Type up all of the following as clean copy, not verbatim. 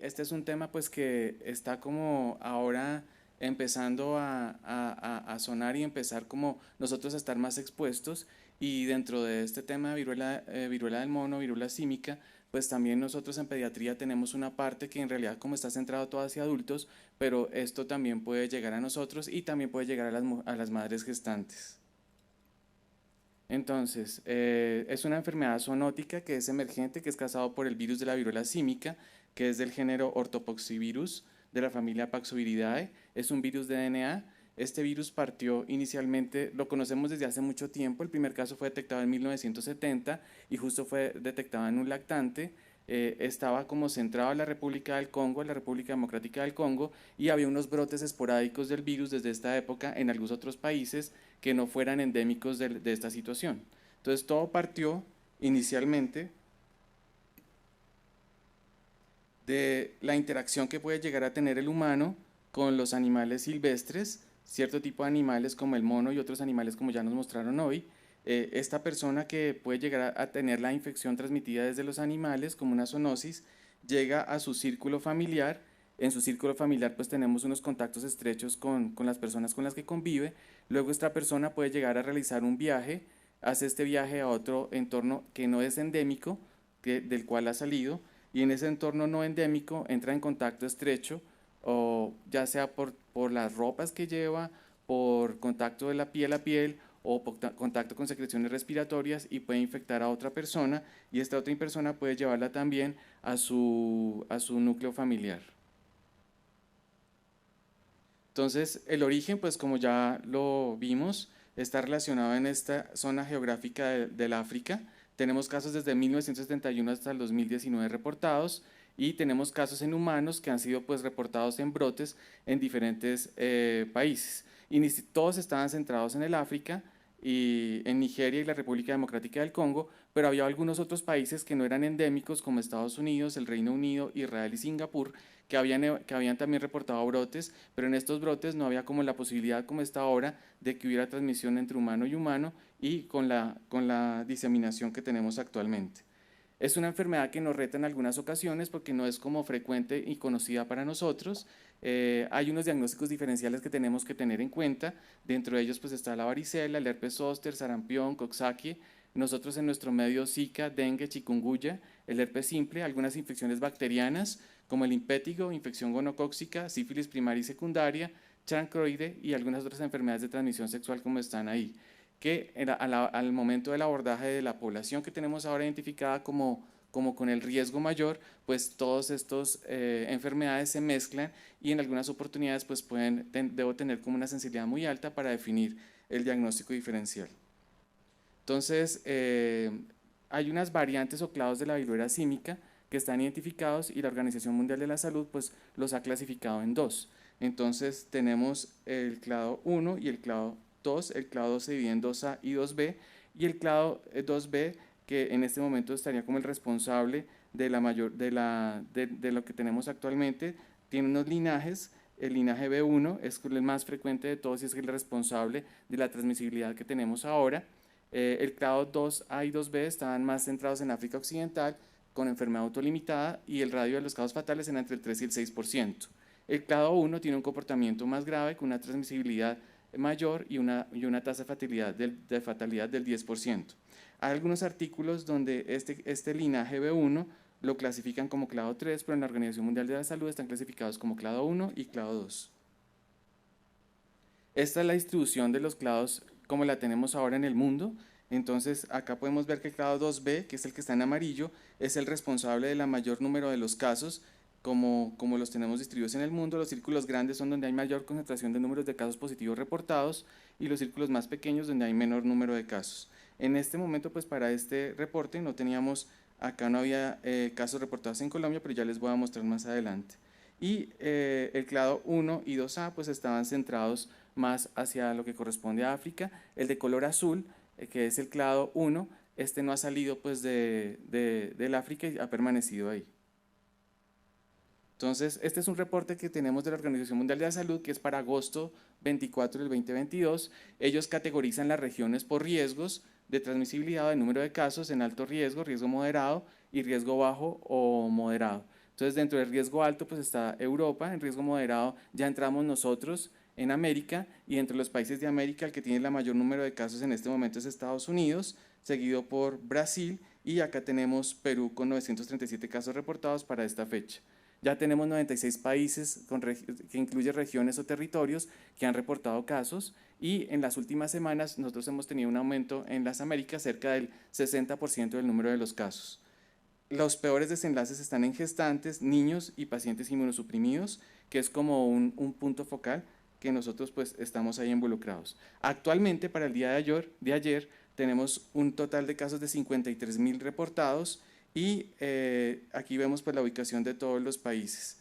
este es un tema pues que está como ahora empezando a sonar y empezar como nosotros a estar más expuestos y dentro de este tema de viruela del mono, viruela símica, pues también nosotros en pediatría tenemos una parte que en realidad como está centrado todo hacia adultos, pero esto también puede llegar a nosotros y también puede llegar a a las madres gestantes. Entonces, es una enfermedad zoonótica que es emergente, que es causado por el virus de la viruela símica, que es del género Orthopoxvirus de la familia Paxoviridae. Es un virus de DNA. Este virus partió inicialmente, lo conocemos desde hace mucho tiempo. El primer caso fue detectado en 1970 y justo fue detectado en un lactante. Estaba como centrado en la República del Congo, en la República Democrática del Congo, y había unos brotes esporádicos del virus desde esta época en algunos otros países que no fueran endémicos de esta situación. Entonces todo partió inicialmente de la interacción que puede llegar a tener el humano con los animales silvestres, cierto tipo de animales como el mono y otros animales como ya nos mostraron hoy. Esta persona que puede llegar a tener la infección transmitida desde los animales como una zoonosis, llega a su círculo familiar. En su círculo familiar pues tenemos unos contactos estrechos con las personas con las que convive. Luego esta persona puede llegar a realizar un viaje, hace este viaje a otro entorno que no es endémico, del cual ha salido, y en ese entorno no endémico entra en contacto estrecho, o ya sea por las ropas que lleva, por contacto de la piel a piel o por contacto con secreciones respiratorias y puede infectar a otra persona y esta otra persona puede llevarla también a su núcleo familiar. Entonces, el origen, pues como ya lo vimos, está relacionado en esta zona geográfica del África. Tenemos casos desde 1971 hasta el 2019 reportados y tenemos casos en humanos que han sido pues reportados en brotes en diferentes países. Y todos estaban centrados en el África y en Nigeria y la República Democrática del Congo, pero había algunos otros países que no eran endémicos como Estados Unidos, el Reino Unido, Israel y Singapur, que habían también reportado brotes, pero en estos brotes no había como la posibilidad, como está ahora, de que hubiera transmisión entre humano y humano y con la diseminación que tenemos actualmente. Es una enfermedad que nos reta en algunas ocasiones porque no es como frecuente y conocida para nosotros. Hay unos diagnósticos diferenciales que tenemos que tener en cuenta. Dentro de ellos pues está la varicela, el herpes zóster, sarampión, coxsackie. Nosotros en nuestro medio Zika, dengue, chikungunya, el herpes simple, algunas infecciones bacterianas como el impétigo, infección gonocóxica, sífilis primaria y secundaria, chancroide y algunas otras enfermedades de transmisión sexual como están ahí que al momento del abordaje de la población que tenemos ahora identificada como con el riesgo mayor, pues todas estas enfermedades se mezclan y en algunas oportunidades pues debo tener como una sensibilidad muy alta para definir el diagnóstico diferencial. Entonces, hay unas variantes o clados de la viruela símica que están identificados y la Organización Mundial de la Salud pues los ha clasificado en dos. Entonces tenemos el clado 1 y el clado 2. El clado 2 se divide en 2A y 2B y el clado 2B que en este momento estaría como el responsable de de lo que tenemos actualmente, tiene unos linajes. El linaje B1 es el más frecuente de todos y es el responsable de la transmisibilidad que tenemos ahora. El clado 2A y 2B estaban más centrados en África Occidental con enfermedad autolimitada y el radio de los casos fatales era entre el 3 y el 6%. El clado 1 tiene un comportamiento más grave con una transmisibilidad mayor y una tasa de fatalidad del 10%. Hay algunos artículos donde este linaje B1 lo clasifican como clado 3, pero en la Organización Mundial de la Salud están clasificados como clado 1 y clado 2. Esta es la distribución de los clados como la tenemos ahora en el mundo. Entonces acá podemos ver que el clado 2B, que es el que está en amarillo, es el responsable del mayor número de los casos como los tenemos distribuidos en el mundo. Los círculos grandes son donde hay mayor concentración de números de casos positivos reportados y los círculos más pequeños donde hay menor número de casos. En este momento, pues para este reporte no teníamos, acá no había casos reportados en Colombia, pero ya les voy a mostrar más adelante. Y el clado 1 y 2A pues estaban centrados más hacia lo que corresponde a África. El de color azul, que es el clado 1, este no ha salido pues del África y ha permanecido ahí. Entonces, este es un reporte que tenemos de la Organización Mundial de la Salud, que es para agosto 24 del 2022. Ellos categorizan las regiones por riesgos de transmisibilidad o de número de casos en alto riesgo, riesgo moderado y riesgo bajo o moderado. Entonces, dentro del riesgo alto, pues está Europa, en riesgo moderado ya entramos nosotros en América, y entre los países de América el que tiene el mayor número de casos en este momento es Estados Unidos, seguido por Brasil, y acá tenemos Perú con 937 casos reportados para esta fecha. Ya tenemos 96 países que incluye regiones o territorios que han reportado casos, y en las últimas semanas nosotros hemos tenido un aumento en las Américas cerca del 60% del número de los casos. Los peores desenlaces están en gestantes, niños y pacientes inmunosuprimidos, que es como un punto focal que nosotros pues estamos ahí involucrados. Actualmente, para el día de ayer tenemos un total de casos de 53.000 reportados, y aquí vemos pues la ubicación de todos los países.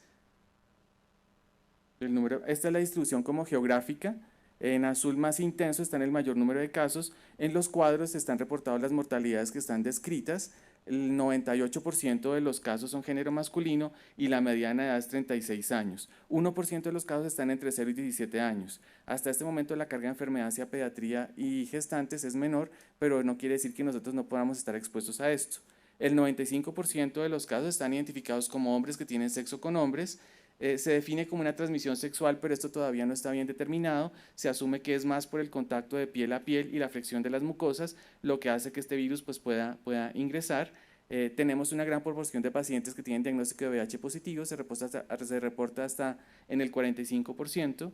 Esta es la distribución como geográfica. En azul más intenso están el mayor número de casos. En los cuadros están reportadas las mortalidades que están descritas. El 98% de los casos son género masculino y la mediana de edad es 36 años. 1% de los casos están entre 0 y 17 años. Hasta este momento la carga de enfermedad hacia pediatría y gestantes es menor, pero no quiere decir que nosotros no podamos estar expuestos a esto. El 95% de los casos están identificados como hombres que tienen sexo con hombres. Se define como una transmisión sexual, pero esto todavía no está bien determinado. Se asume que es más por el contacto de piel a piel y la flexión de las mucosas, lo que hace que este virus pues, pueda ingresar. Tenemos una gran proporción de pacientes que tienen diagnóstico de VIH positivo, se reporta hasta en el 45%.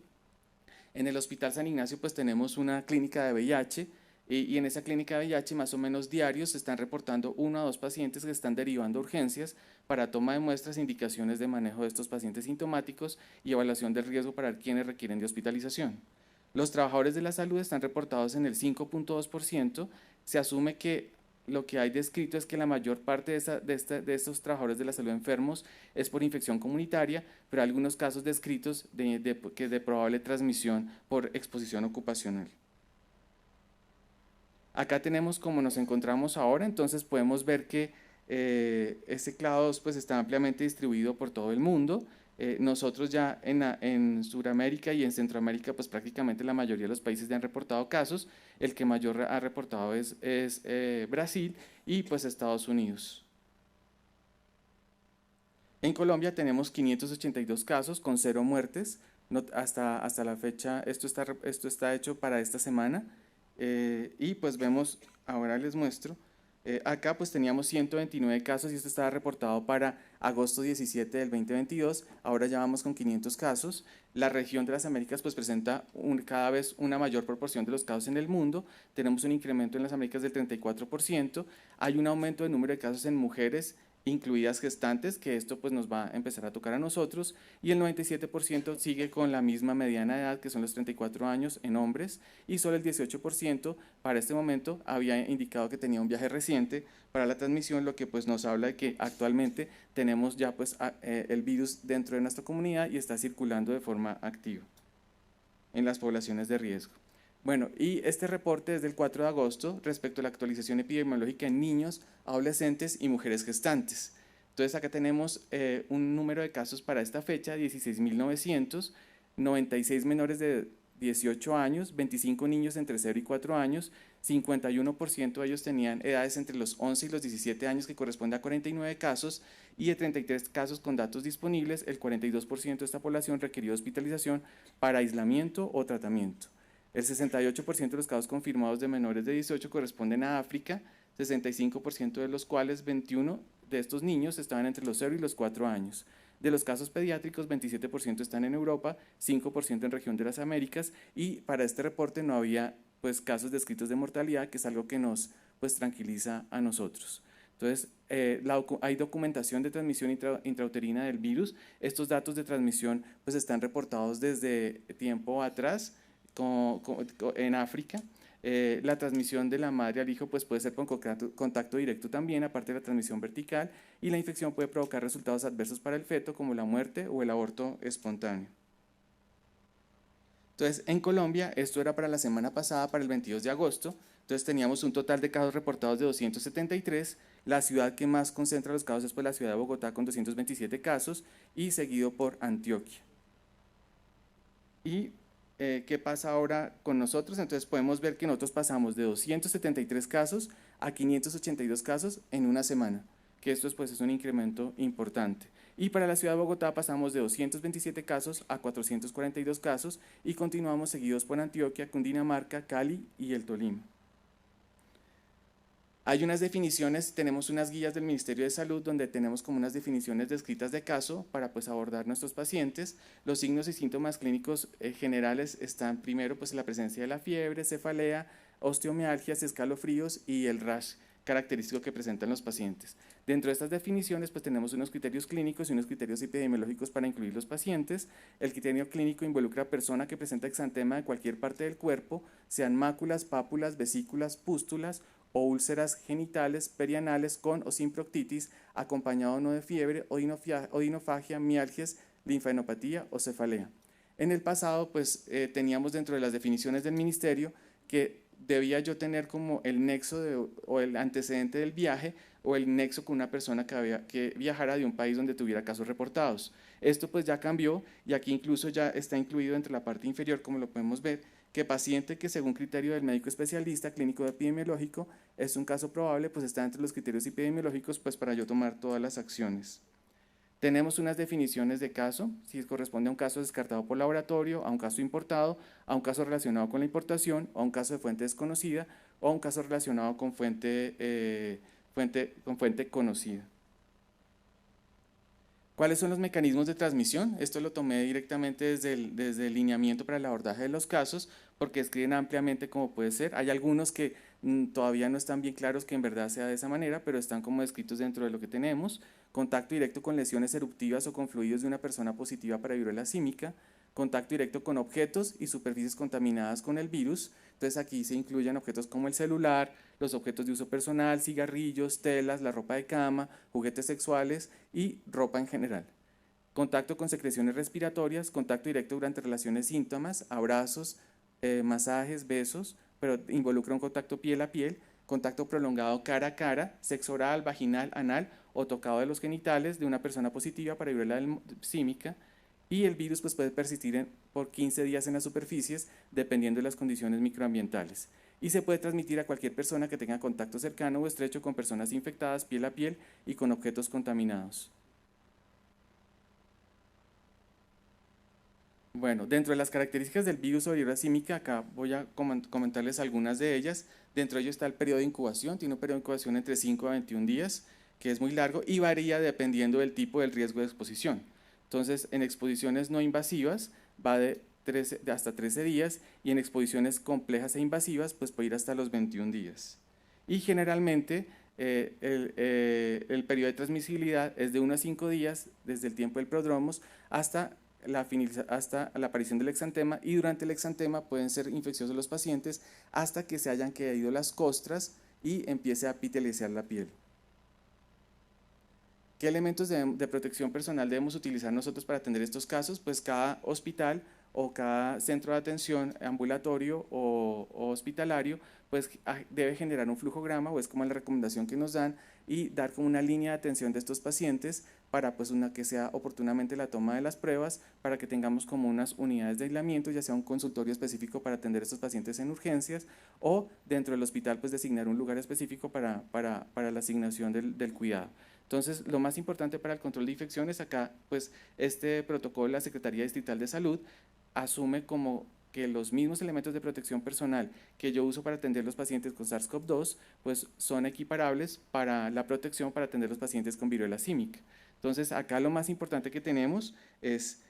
En el Hospital San Ignacio pues tenemos una clínica de VIH, y en esa clínica de VIH más o menos diarios se están reportando 1 a 2 pacientes que están derivando a urgencias para toma de muestras, indicaciones de manejo de estos pacientes sintomáticos y evaluación del riesgo para quienes requieren de hospitalización. Los trabajadores de la salud están reportados en el 5.2%. Se asume que lo que hay descrito es que la mayor parte de estos trabajadores de la salud enfermos es por infección comunitaria, pero hay algunos casos descritos de probable transmisión por exposición ocupacional. Acá tenemos cómo nos encontramos ahora, entonces podemos ver que este clado pues, está ampliamente distribuido por todo el mundo. Nosotros ya en Sudamérica y en Centroamérica, pues prácticamente la mayoría de los países ya han reportado casos. El que mayor ha reportado es Brasil y pues Estados Unidos. En Colombia tenemos 582 casos con 0 muertes. Hasta la fecha, esto está hecho para esta semana. Y pues vemos, ahora les muestro, acá pues teníamos 129 casos y esto estaba reportado para agosto 17 del 2022, ahora ya vamos con 500 casos. La región de las Américas pues presenta cada vez una mayor proporción de los casos en el mundo, tenemos un incremento en las Américas del 34%, hay un aumento del número de casos en mujeres incluidas gestantes, que esto pues nos va a empezar a tocar a nosotros, y el 97% sigue con la misma mediana edad, que son los 34 años en hombres, y solo el 18% para este momento había indicado que tenía un viaje reciente para la transmisión, lo que pues nos habla de que actualmente tenemos ya pues el virus dentro de nuestra comunidad y está circulando de forma activa en las poblaciones de riesgo. Bueno, y este reporte es del 4 de agosto respecto a la actualización epidemiológica en niños, adolescentes y mujeres gestantes. Entonces acá tenemos un número de casos para esta fecha, 16.900, 96 menores de 18 años, 25 niños entre 0 y 4 años, 51% de ellos tenían edades entre los 11 y los 17 años, que corresponde a 49 casos, y de 33 casos con datos disponibles, el 42% de esta población requirió hospitalización para aislamiento o tratamiento. El 68% de los casos confirmados de menores de 18 corresponden a África, 65% de los cuales 21 de estos niños estaban entre los 0 y los 4 años. De los casos pediátricos, 27% están en Europa, 5% en región de las Américas, y para este reporte no había pues, casos descritos de mortalidad, que es algo que nos pues, tranquiliza a nosotros. Entonces, hay documentación de transmisión intrauterina del virus. Estos datos de transmisión pues, están reportados desde tiempo atrás, en África. La transmisión de la madre al hijo pues puede ser con contacto directo también, aparte de la transmisión vertical, y la infección puede provocar resultados adversos para el feto, como la muerte o el aborto espontáneo. Entonces, en Colombia, esto era para la semana pasada, para el 22 de agosto, entonces teníamos un total de casos reportados de 273, la ciudad que más concentra los casos es pues, la ciudad de Bogotá con 227 casos, y seguido por Antioquia. Y ¿qué pasa ahora con nosotros? Entonces podemos ver que nosotros pasamos de 273 casos a 582 casos en una semana. que esto pues, es un incremento importante. Y para la ciudad de Bogotá pasamos de 227 casos a 442 casos y continuamos seguidos por Antioquia, Cundinamarca, Cali y el Tolima. Hay unas definiciones, tenemos unas guías del Ministerio de Salud donde tenemos como unas definiciones descritas de caso para pues abordar nuestros pacientes. Los signos y síntomas clínicos generales están primero pues la presencia de la fiebre, cefalea, osteomialgias, escalofríos y el rash característico que presentan los pacientes. Dentro de estas definiciones pues tenemos unos criterios clínicos y unos criterios epidemiológicos para incluir los pacientes. El criterio clínico involucra a persona que presenta exantema de cualquier parte del cuerpo, sean máculas, pápulas, vesículas, pústulas o úlceras genitales, perianales con o sin proctitis, acompañado no de fiebre, odinofagia, mialgias, linfadenopatía o cefalea. En el pasado, pues teníamos dentro de las definiciones del ministerio que debía yo tener como el nexo o el antecedente del viaje o el nexo con una persona que viajara de un país donde tuviera casos reportados. Esto pues ya cambió y aquí incluso ya está incluido entre la parte inferior, como lo podemos ver, que paciente que según criterio del médico especialista clínico epidemiológico es un caso probable, pues está entre los criterios epidemiológicos pues para yo tomar todas las acciones. Tenemos unas definiciones de caso, si corresponde a un caso descartado por laboratorio, a un caso importado, a un caso relacionado con la importación, a un caso de fuente desconocida o a un caso relacionado con fuente conocida. ¿Cuáles son los mecanismos de transmisión? Esto lo tomé directamente desde el lineamiento para el abordaje de los casos, porque escriben ampliamente cómo puede ser. Hay algunos que todavía no están bien claros que en verdad sea de esa manera, pero están como descritos dentro de lo que tenemos. Contacto directo con lesiones eruptivas o con fluidos de una persona positiva para viruela símica, contacto directo con objetos y superficies contaminadas con el virus. Entonces aquí se incluyen objetos como el celular, los objetos de uso personal, cigarrillos, telas, la ropa de cama, juguetes sexuales y ropa en general. Contacto con secreciones respiratorias, contacto directo durante relaciones síntomas, abrazos, masajes, besos, pero involucra un contacto piel a piel, contacto prolongado cara a cara, sexo oral, vaginal, anal o tocado de los genitales de una persona positiva para viruela símica, y el virus pues, puede persistir por 15 días en las superficies dependiendo de las condiciones microambientales y se puede transmitir a cualquier persona que tenga contacto cercano o estrecho con personas infectadas piel a piel y con objetos contaminados. Bueno, dentro de las características del virus o viruela símica, acá voy a comentarles algunas de ellas. Dentro de ello está el periodo de incubación, tiene un periodo de incubación entre 5 a 21 días, que es muy largo y varía dependiendo del tipo del riesgo de exposición. Entonces, en exposiciones no invasivas va de hasta 13 días y en exposiciones complejas e invasivas pues puede ir hasta los 21 días. Y generalmente el periodo de transmisibilidad es de 1 a 5 días desde el tiempo del prodromos hasta la aparición del exantema, y durante el exantema pueden ser infecciosos los pacientes hasta que se hayan caído las costras y empiece a epitelializar la piel. ¿Qué elementos de protección personal debemos utilizar nosotros para atender estos casos? Pues cada hospital o cada centro de atención ambulatorio o hospitalario pues debe generar un flujograma, o es como la recomendación que nos dan, y dar como una línea de atención de estos pacientes para pues que sea oportunamente la toma de las pruebas, para que tengamos como unas unidades de aislamiento, ya sea un consultorio específico para atender a estos pacientes en urgencias o dentro del hospital pues designar un lugar específico para la asignación del cuidado. Entonces, lo más importante para el control de infecciones acá, pues este protocolo de la Secretaría Distrital de Salud asume como que los mismos elementos de protección personal que yo uso para atender los pacientes con SARS-CoV-2, pues son equiparables para la protección para atender los pacientes con viruela símica. Entonces, acá lo más importante que tenemos es,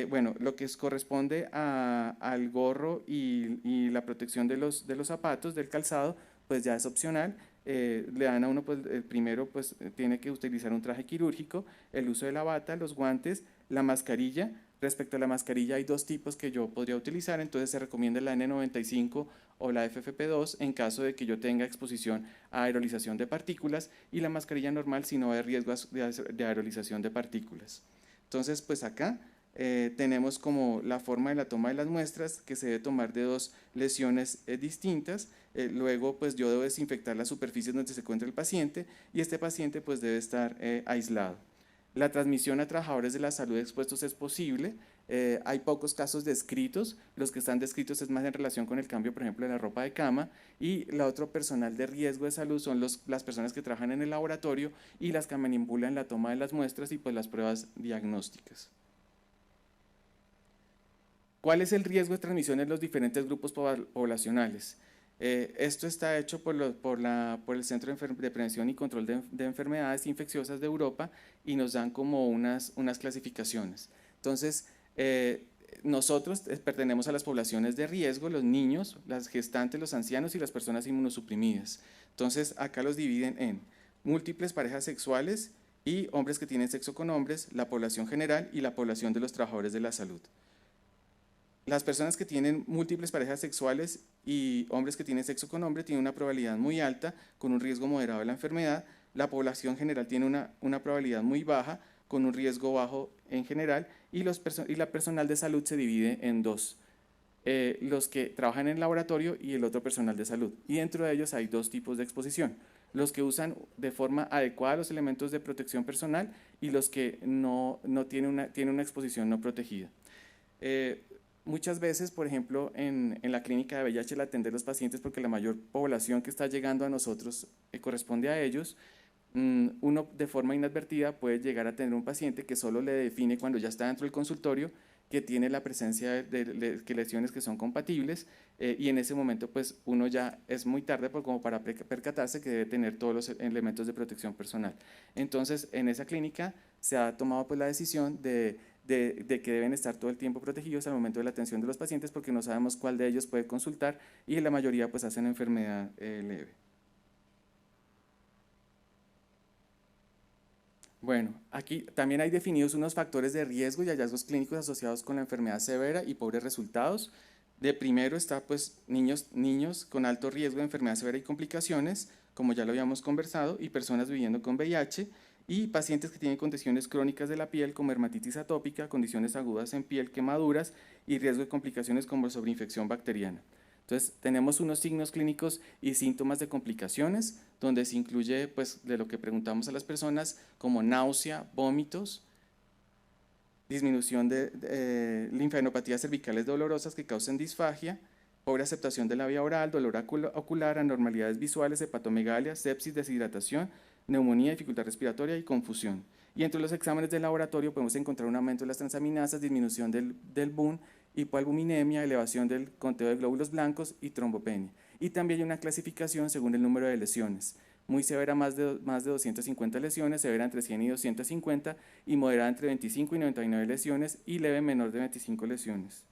bueno, lo que corresponde al gorro y la protección de los zapatos, del calzado, pues ya es opcional. Le dan a uno, pues primero pues tiene que utilizar un traje quirúrgico, el uso de la bata, los guantes, la mascarilla. Respecto a la mascarilla hay dos tipos que yo podría utilizar, entonces se recomienda la N95 o la FFP2 en caso de que yo tenga exposición a aerolización de partículas, y la mascarilla normal si no hay riesgo de aerolización de partículas. Entonces pues acá tenemos como la forma de la toma de las muestras, que se debe tomar de dos lesiones distintas. Luego pues yo debo desinfectar las superficies donde se encuentra el paciente, y este paciente pues debe estar aislado. La transmisión a trabajadores de la salud expuestos es posible, Hay pocos casos descritos, los que están descritos es más en relación con el cambio, por ejemplo, de la ropa de cama, y la otro personal de riesgo de salud son las personas que trabajan en el laboratorio y las que manipulan la toma de las muestras y pues las pruebas diagnósticas. ¿Cuál es el riesgo de transmisión en los diferentes grupos poblacionales? Esto está hecho por el Centro de Prevención y Control de Enfermedades Infecciosas de Europa y nos dan como unas clasificaciones. Entonces, nosotros pertenecemos a las poblaciones de riesgo, los niños, las gestantes, los ancianos y las personas inmunosuprimidas. Entonces, acá los dividen en múltiples parejas sexuales y hombres que tienen sexo con hombres, la población general y la población de los trabajadores de la salud. Las personas que tienen múltiples parejas sexuales y hombres que tienen sexo con hombre tienen una probabilidad muy alta con un riesgo moderado de la enfermedad. La población general tiene una probabilidad muy baja con un riesgo bajo en general y la personal de salud se divide en dos. Los que trabajan en el laboratorio y el otro personal de salud. Y dentro de ellos hay dos tipos de exposición. Los que usan de forma adecuada los elementos de protección personal y los que no tienen una exposición no protegida. Muchas veces, por ejemplo, en la clínica de VIH, el atender a los pacientes, porque la mayor población que está llegando a nosotros corresponde a ellos, uno de forma inadvertida puede llegar a tener un paciente que solo le define cuando ya está dentro del consultorio que tiene la presencia de lesiones que son compatibles y en ese momento pues uno ya es muy tarde como para percatarse que debe tener todos los elementos de protección personal. Entonces en esa clínica se ha tomado pues la decisión de que deben estar todo el tiempo protegidos al momento de la atención de los pacientes porque no sabemos cuál de ellos puede consultar y la mayoría pues hacen enfermedad leve. Bueno, aquí también hay definidos unos factores de riesgo y hallazgos clínicos asociados con la enfermedad severa y pobres resultados. De primero está pues niños con alto riesgo de enfermedad severa y complicaciones, como ya lo habíamos conversado, y personas viviendo con VIH, y pacientes que tienen condiciones crónicas de la piel como dermatitis atópica, condiciones agudas en piel, quemaduras y riesgo de complicaciones como sobreinfección bacteriana. Entonces, tenemos unos signos clínicos y síntomas de complicaciones, donde se incluye, pues, de lo que preguntamos a las personas, como náusea, vómitos, disminución de linfadenopatías cervicales dolorosas que causen disfagia, pobre aceptación de la vía oral, dolor ocular, anormalidades visuales, hepatomegalia, sepsis, deshidratación, neumonía, dificultad respiratoria y confusión. Y entre los exámenes de laboratorio podemos encontrar un aumento de las transaminasas, disminución del BUN, hipoalbuminemia, elevación del conteo de glóbulos blancos y trombopenia. Y también hay una clasificación según el número de lesiones. Muy severa más de 250 lesiones, severa entre 100 y 250 y moderada entre 25 y 99 lesiones y leve menor de 25 lesiones.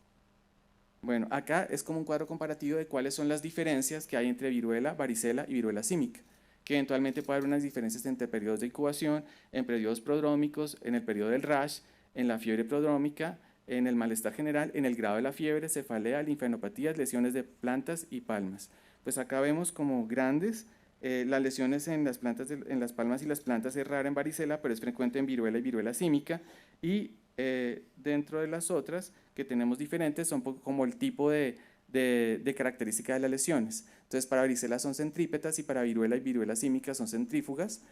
Bueno, acá es como un cuadro comparativo de cuáles son las diferencias que hay entre viruela, varicela y viruela símica, que eventualmente puede haber unas diferencias entre periodos de incubación, en periodos prodrómicos, en el periodo del rash, en la fiebre prodrómica, en el malestar general, en el grado de la fiebre, cefalea, linfadenopatías, lesiones de plantas y palmas. Pues acá vemos como grandes, las lesiones en las palmas y las plantas es rara en varicela, pero es frecuente en viruela y viruela símica, y dentro de las otras que tenemos diferentes son como el tipo de característica de las lesiones. Entonces, para varicela son centrípetas y para viruela y viruela símica son centrífugas.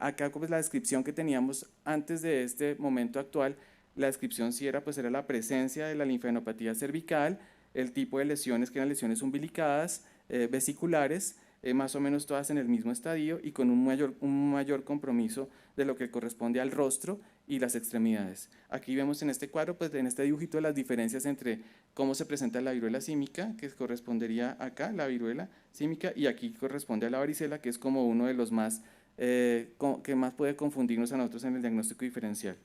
Acá, pues, la descripción que teníamos antes de este momento actual, la descripción sí era, pues, era la presencia de la linfadenopatía cervical, el tipo de lesiones que eran lesiones umbilicadas, vesiculares, más o menos todas en el mismo estadio y con un mayor compromiso de lo que corresponde al rostro y las extremidades. Aquí vemos en este cuadro, pues en este dibujito, las diferencias entre cómo se presenta la viruela símica, que correspondería acá, la viruela símica, y aquí corresponde a la varicela, que es como uno de los más, que más puede confundirnos a nosotros en el diagnóstico diferencial.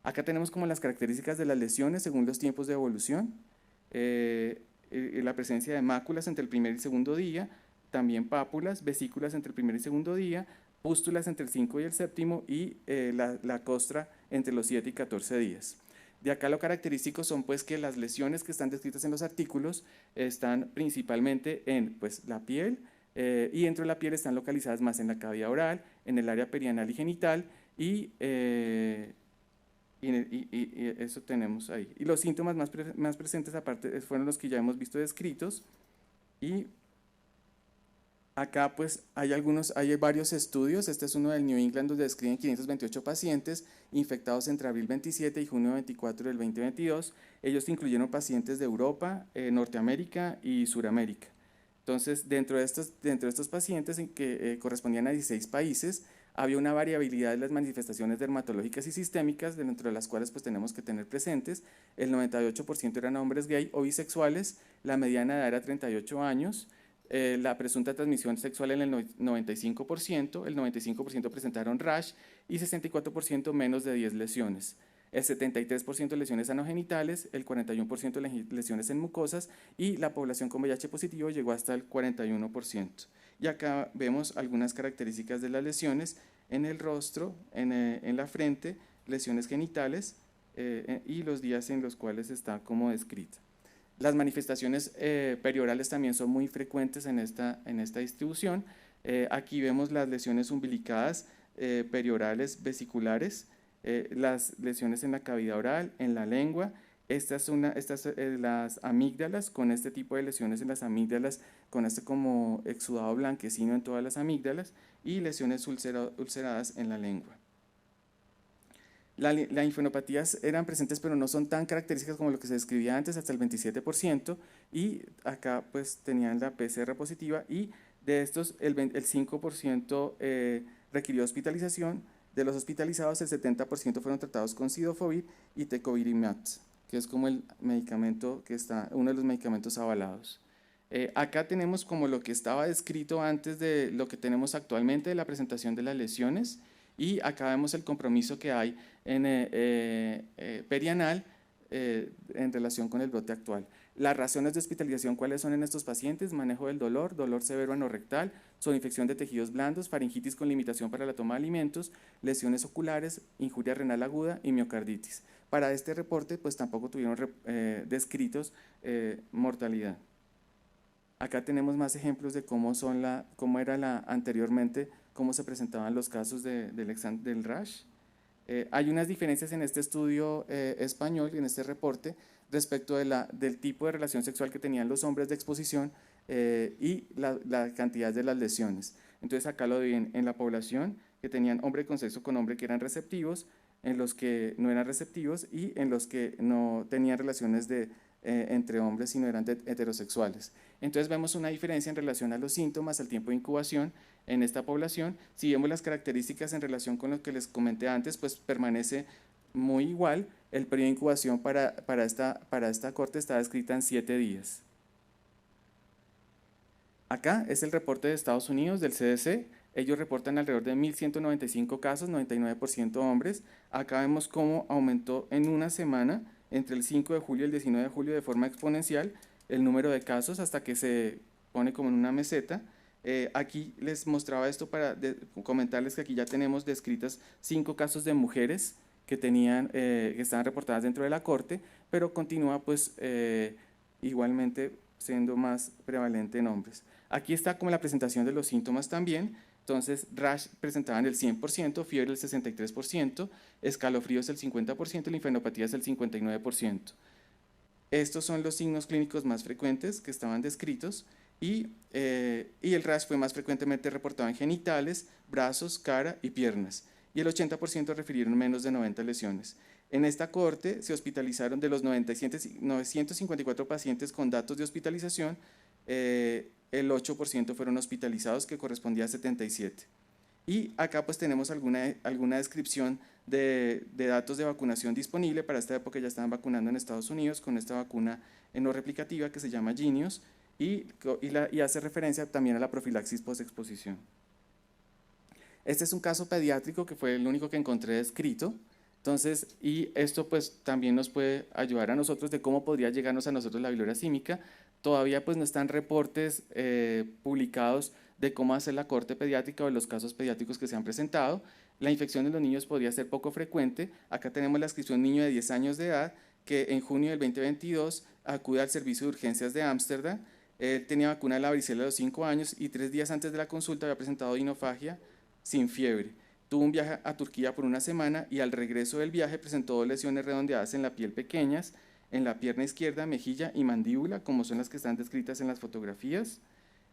Acá tenemos como las características de las lesiones según los tiempos de evolución, la presencia de máculas entre el primer y el segundo día, también pápulas, vesículas entre el primer y segundo día, pústulas entre el 5 y el séptimo y la costra entre los 7 y 14 días. De acá lo característico son pues que las lesiones que están descritas en los artículos están principalmente en pues, la piel y dentro de la piel están localizadas más en la cavidad oral, en el área perianal y genital y eso tenemos ahí. Y los síntomas más presentes aparte fueron los que ya hemos visto descritos y Acá pues hay varios estudios, este es uno del New England donde describen 528 pacientes infectados entre abril 27 y junio 24 del 2022. Ellos incluyeron pacientes de Europa, Norteamérica y Suramérica. Entonces, dentro de estos pacientes en que correspondían a 16 países, había una variabilidad de las manifestaciones dermatológicas y sistémicas, dentro de las cuales pues tenemos que tener presentes. El 98% eran hombres gay o bisexuales, la mediana de edad era 38 años, la presunta transmisión sexual en el 95%, el 95% presentaron rash y 64% menos de 10 lesiones. El 73% lesiones anogenitales, el 41% lesiones en mucosas y la población con VIH positivo llegó hasta el 41%. Y acá vemos algunas características de las lesiones en el rostro, en la frente, lesiones genitales y los días en los cuales está como descrita. Las manifestaciones periorales también son muy frecuentes en esta distribución. Aquí vemos las lesiones umbilicadas, periorales, vesiculares, las lesiones en la cavidad oral, en la lengua. Las amígdalas, con este tipo de lesiones en las amígdalas, con este como exudado blanquecino en todas las amígdalas y lesiones ulceradas en la lengua. Las linfonopatías eran presentes, pero no son tan características como lo que se describía antes, hasta el 27%, y acá pues tenían la PCR positiva, y de estos el 5% requirió hospitalización. De los hospitalizados, el 70% fueron tratados con Cidofovir y Tecovirimat, que es como el medicamento que está, uno de los medicamentos avalados. Acá tenemos como lo que estaba descrito antes de lo que tenemos actualmente de la presentación de las lesiones, y acá vemos el compromiso que hay en perianal en relación con el brote actual. Las razones de hospitalización, ¿cuáles son en estos pacientes? Manejo del dolor, dolor severo anorrectal, infección de tejidos blandos, faringitis con limitación para la toma de alimentos, lesiones oculares, injuria renal aguda y miocarditis. Para este reporte, pues tampoco tuvieron descritos mortalidad. Acá tenemos más ejemplos de cómo era anteriormente, cómo se presentaban los casos del rash. Hay unas diferencias en este estudio español, en este reporte, respecto del tipo de relación sexual que tenían los hombres de exposición y la cantidad de las lesiones. Entonces acá lo dividen en la población que tenían hombre con sexo con hombre que eran receptivos, en los que no eran receptivos y en los que no tenían relaciones entre hombres sino eran heterosexuales. Entonces vemos una diferencia en relación a los síntomas, al tiempo de incubación en esta población. Si vemos las características en relación con lo que les comenté antes, pues permanece muy igual. El periodo de incubación para esta corte está descrita en 7 días. Acá es el reporte de Estados Unidos del CDC. Ellos reportan alrededor de 1.195 casos, 99% hombres. Acá vemos cómo aumentó en una semana, entre el 5 de julio y el 19 de julio, de forma exponencial, el número de casos hasta que se pone como en una meseta. Aquí les mostraba esto para comentarles que aquí ya tenemos descritas 5 casos de mujeres que estaban reportadas dentro de la corte, pero continúa pues igualmente siendo más prevalente en hombres. Aquí está como la presentación de los síntomas también. Entonces, rash presentaban el 100%, fiebre el 63%, escalofríos el 50%, linfadenopatías el 59%. Estos son los signos clínicos más frecuentes que estaban descritos y el rash fue más frecuentemente reportado en genitales, brazos, cara y piernas. Y el 80% refirieron menos de 90 lesiones. En esta cohorte se hospitalizaron de los 954 pacientes con datos de hospitalización, el 8% fueron hospitalizados, que correspondía a 77. Y acá pues tenemos alguna descripción de datos de vacunación disponible. Para esta época ya estaban vacunando en Estados Unidos con esta vacuna no replicativa que se llama Jynneos y hace referencia también a la profilaxis postexposición. Este es un caso pediátrico que fue el único que encontré descrito. Entonces, y esto pues también nos puede ayudar a nosotros de cómo podría llegarnos a nosotros la biliuria símica. Todavía pues no están reportes publicados de cómo hacer la corte pediátrica o de los casos pediátricos que se han presentado. La infección en los niños podría ser poco frecuente. Acá tenemos la inscripción de un niño de 10 años de edad que en junio del 2022 acude al servicio de urgencias de Ámsterdam. Él tenía vacuna de la varicela a los 5 años y 3 días antes de la consulta había presentado dinofagia sin fiebre. Tuvo un viaje a Turquía por una semana y al regreso del viaje presentó lesiones redondeadas en la piel pequeñas, en la pierna izquierda, mejilla y mandíbula, como son las que están descritas en las fotografías.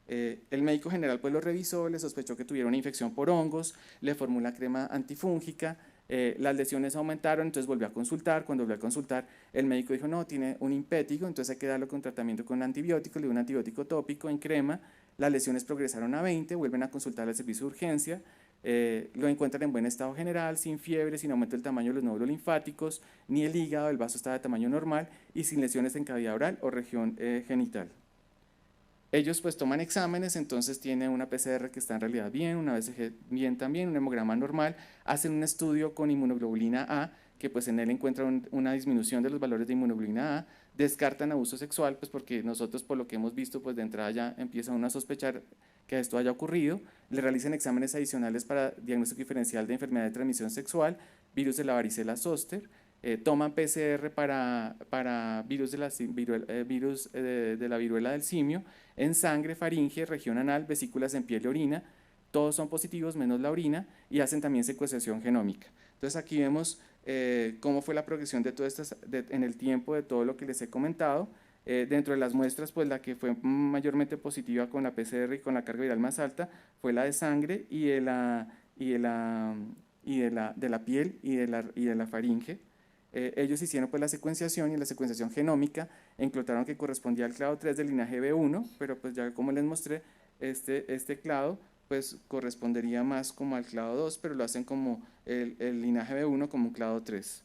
El médico general pues lo revisó, le sospechó que tuviera una infección por hongos, le formuló una crema antifúngica, las lesiones aumentaron, entonces volvió a consultar. Cuando volvió a consultar, el médico dijo, no, tiene un impétigo, entonces hay que darlo con tratamiento con antibióticos, le dio un antibiótico tópico en crema, las lesiones progresaron a 20, vuelven a consultar al servicio de urgencia, lo encuentran en buen estado general, sin fiebre, sin aumento del tamaño de los nódulos linfáticos, ni el hígado, el vaso estaba de tamaño normal y sin lesiones en cavidad oral o región genital. Ellos pues toman exámenes, entonces tiene una PCR que está en realidad bien, una BCG bien también, un hemograma normal, hacen un estudio con inmunoglobulina A, que pues en él encuentran una disminución de los valores de inmunoglobulina A, descartan abuso sexual, pues porque nosotros por lo que hemos visto, pues de entrada ya empieza uno a sospechar que esto haya ocurrido, le realizan exámenes adicionales para diagnóstico diferencial de enfermedad de transmisión sexual, virus de la varicela zóster, toman PCR para virus de la viruela del simio, en sangre, faringe, región anal, vesículas en piel y orina, todos son positivos menos la orina y hacen también secuenciación genómica. Entonces aquí vemos cómo fue la progresión de todas estas, en el tiempo de todo lo que les he comentado. Dentro de las muestras, pues la que fue mayormente positiva con la PCR y con la carga viral más alta fue la de sangre y de la piel y de la faringe. Ellos hicieron pues la secuenciación, y en la secuenciación genómica encontraron que correspondía al clado 3 del linaje B1, pero pues ya como les mostré, este clado pues correspondería más como al clado 2, pero lo hacen como el linaje B1 como un clado 3.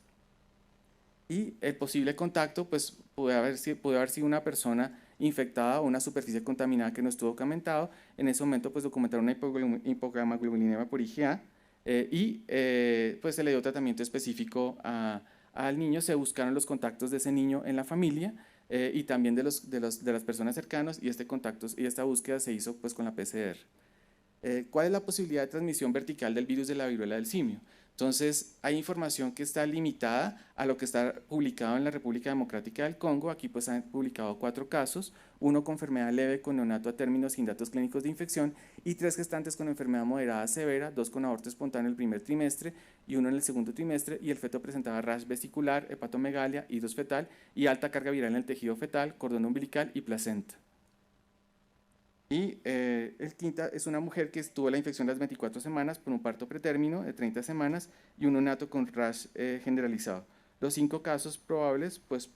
Y el posible contacto pues puede haber sido una persona infectada o una superficie contaminada que no estuvo documentado. En ese momento pues documentaron una hipogamaglobulinema por IgA, pues se le dio tratamiento específico al niño. Se buscaron los contactos de ese niño en la familia y también de las personas cercanas, y esta búsqueda se hizo pues con la PCR. ¿Cuál es la posibilidad de transmisión vertical del virus de la viruela del simio? Entonces, hay información que está limitada a lo que está publicado en la República Democrática del Congo. Aquí pues han publicado 4 casos, uno con enfermedad leve con neonato a término sin datos clínicos de infección y 3 gestantes con enfermedad moderada severa, 2 con aborto espontáneo en el primer trimestre y 1 en el segundo trimestre, y el feto presentaba rash vesicular, hepatomegalia, hidros fetal y alta carga viral en el tejido fetal, cordón umbilical y placenta. Y el quinta es una mujer que tuvo la infección las 24 semanas por un parto pretérmino de 30 semanas y un neonato con rash generalizado. Los 5 casos probables, pues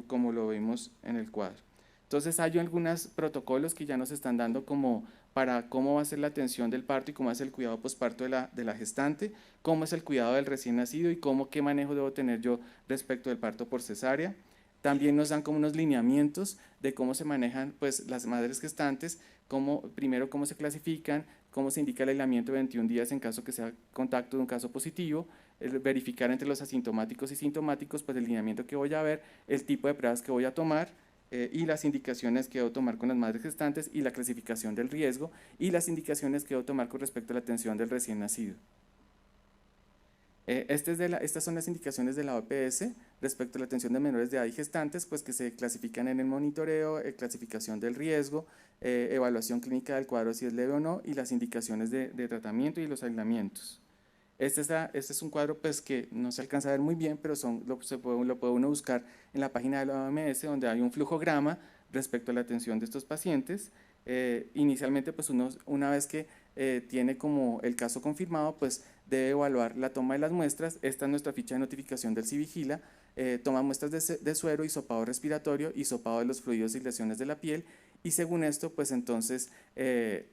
como lo vimos en el cuadro. Entonces hay algunos protocolos que ya nos están dando como para cómo va a ser la atención del parto y cómo es el cuidado posparto de la gestante, cómo es el cuidado del recién nacido y qué manejo debo tener yo respecto del parto por cesárea. También nos dan como unos lineamientos de cómo se manejan pues, las madres gestantes, primero cómo se clasifican, cómo se indica el aislamiento de 21 días en caso que sea contacto de un caso positivo, verificar entre los asintomáticos y sintomáticos pues, el lineamiento que voy a ver, el tipo de pruebas que voy a tomar, y las indicaciones que debo tomar con las madres gestantes y la clasificación del riesgo y las indicaciones que debo tomar con respecto a la atención del recién nacido. Estas son las indicaciones de la OPS respecto a la atención de menores de edad y gestantes, pues que se clasifican en el monitoreo, clasificación del riesgo, evaluación clínica del cuadro si es leve o no, y las indicaciones de tratamiento y los aislamientos. Este es un cuadro pues, que no se alcanza a ver muy bien, pero lo puede uno buscar en la página de la OMS, donde hay un flujograma respecto a la atención de estos pacientes. Inicialmente, pues una vez que tiene como el caso confirmado, pues debe evaluar la toma de las muestras. Esta es nuestra ficha de notificación del Civigila. Toma muestras de suero, hisopado respiratorio, hisopado de los fluidos y lesiones de la piel, y según esto, pues entonces,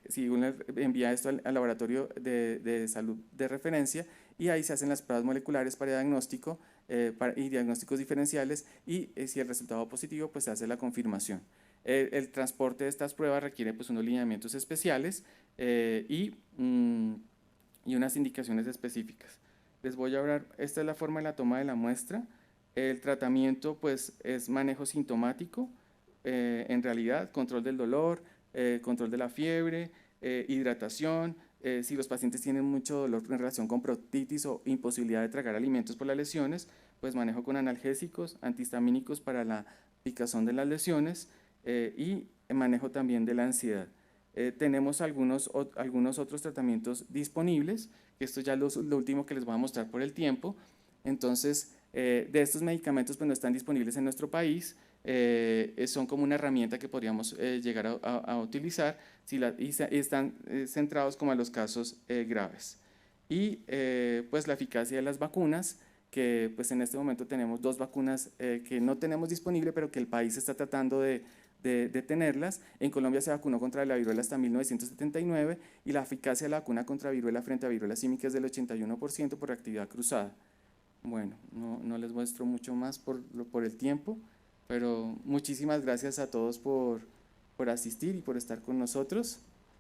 si uno envía esto al laboratorio de salud de referencia, y ahí se hacen las pruebas moleculares para diagnóstico y diagnósticos diferenciales, y si el resultado es positivo, pues se hace la confirmación. El transporte de estas pruebas requiere pues unos lineamientos especiales y unas indicaciones específicas. Les voy a hablar, esta es la forma de la toma de la muestra. El tratamiento pues es manejo sintomático, en realidad, control del dolor, control de la fiebre, hidratación. Si los pacientes tienen mucho dolor en relación con proctitis o imposibilidad de tragar alimentos por las lesiones, pues manejo con analgésicos, antihistamínicos para la picazón de las lesiones, y manejo también de la ansiedad. Tenemos algunos otros tratamientos disponibles, que esto ya es lo último que les voy a mostrar por el tiempo. Entonces, de estos medicamentos pues no están disponibles en nuestro país, son como una herramienta que podríamos llegar a utilizar si están centrados como a los casos graves. Y pues la eficacia de las vacunas, que pues en este momento tenemos dos vacunas que no tenemos disponible, pero que el país está tratando de tenerlas. En Colombia se vacunó contra la viruela hasta 1979 y la eficacia de la vacuna contra viruela frente a viruela símica es del 81% por actividad cruzada. Bueno, no les muestro mucho más por el tiempo, pero muchísimas gracias a todos por asistir y por estar con nosotros.